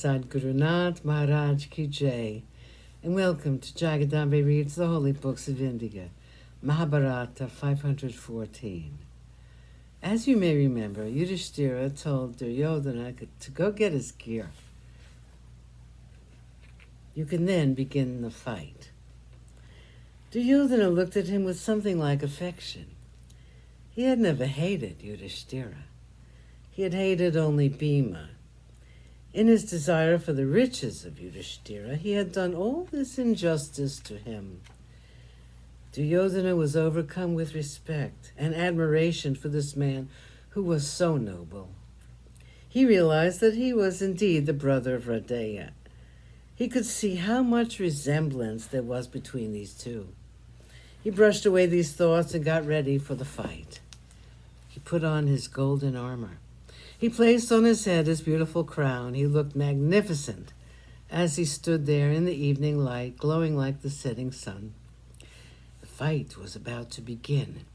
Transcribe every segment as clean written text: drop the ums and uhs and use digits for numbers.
Sadguru Nath Maharaj Ki Jai, and welcome to Jagadambe Reads the Holy Books of India, Mahabharata514. As you may remember, Yudhishthira told Duryodhana to go get his gear. You can then begin the fight. Duryodhana looked at him with something like affection. He had never hated Yudhishthira. He had hated only Bhima. In his desire for the riches of Yudhishthira, he had done all this injustice to him. Duryodhana was overcome with respect and admiration for this man who was so noble. He realized that he was indeed the brother of Radeya. He could see how much resemblance there was between these two. He brushed away these thoughts and got ready for the fight. He put on his golden armor. He placed on his head his beautiful crown. He looked magnificent as he stood there in the evening light, glowing like the setting sun. The fight was about to begin.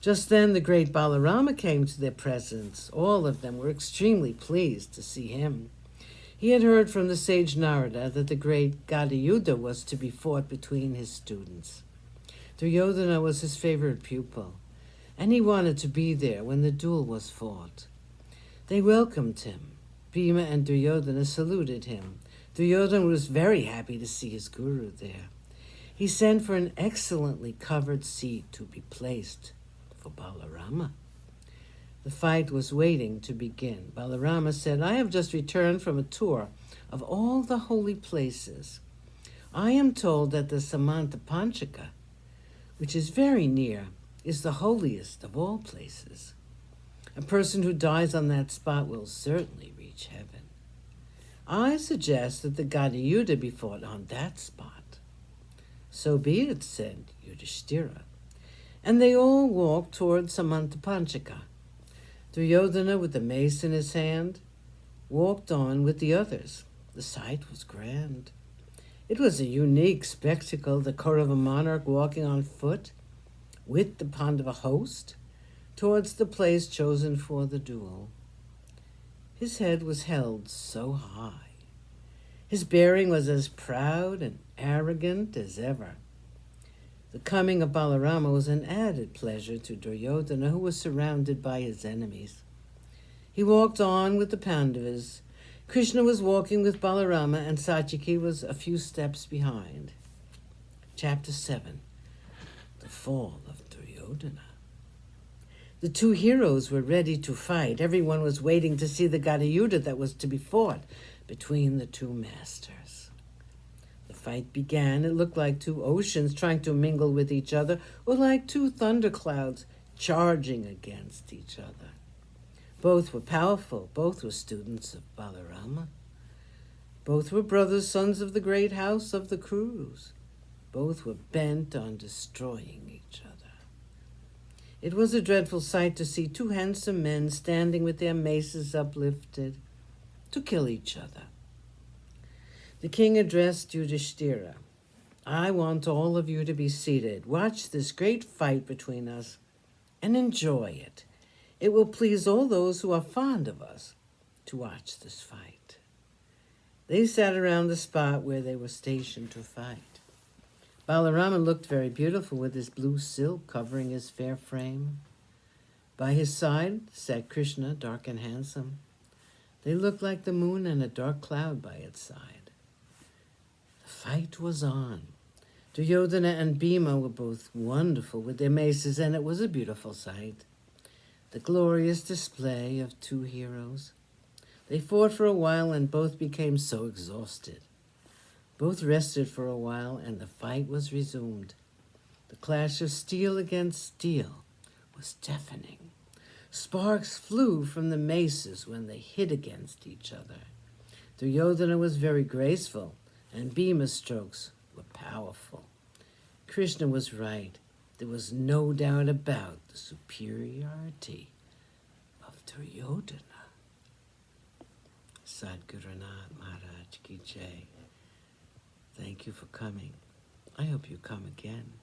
Just then the great Balarama came to their presence. All of them were extremely pleased to see him. He had heard from the sage Narada that the great Gadayuddha was to be fought between his students. Duryodhana was his favorite pupil, and he wanted to be there when the duel was fought. They welcomed him. Bhima and Duryodhana saluted him. Duryodhana was very happy to see his guru there. He sent for an excellently covered seat to be placed for Balarama. The fight was waiting to begin. Balarama said, "I have just returned from a tour of all the holy places. I am told that the Samantapanchaka, which is very near, is the holiest of all places. A person who dies on that spot will certainly reach heaven. I suggest that the Gadayuddha be fought on that spot." "So be it," said Yudhishthira. And they all walked toward Samantapanchaka. Duryodhana, with the mace in his hand, walked on with the others. The sight was grand. It was a unique spectacle, the Kaurava monarch walking on foot with the Pandava host towards the place chosen for the duel. His head was held so high. His bearing was as proud and arrogant as ever. The coming of Balarama was an added pleasure to Duryodhana, who was surrounded by his enemies. He walked on with the Pandavas. Krishna was walking with Balarama, and Satyaki was a few steps behind. Chapter 7, The Fall of Duryodhana. The two heroes were ready to fight. Everyone was waiting to see the Gadayuddha that was to be fought between the two masters. The fight began. It looked like two oceans trying to mingle with each other, or like two thunderclouds charging against each other. Both were powerful. Both were students of Balarama. Both were brothers, sons of the great house of the Kurus. Both were bent on destroying each other. It was a dreadful sight to see two handsome men standing with their maces uplifted to kill each other. The king addressed Yudhishthira. "I want all of you to be seated. Watch this great fight between us and enjoy it. It will please all those who are fond of us to watch this fight." They sat around the spot where they were stationed to fight. Balarama looked very beautiful with his blue silk covering his fair frame. By his side sat Krishna, dark and handsome. They looked like the moon and a dark cloud by its side. The fight was on. Duryodhana and Bhima were both wonderful with their maces, and it was a beautiful sight. The glorious display of two heroes. They fought for a while, and both became so exhausted. Both rested for a while, and the fight was resumed. The clash of steel against steel was deafening. Sparks flew from the maces when they hit against each other. Duryodhana was very graceful, and Bhima's strokes were powerful. Krishna was right. There was no doubt about the superiority of Duryodhana. Sadguru Nath Maharaj Ki Jai. Thank you for coming. I hope you come again.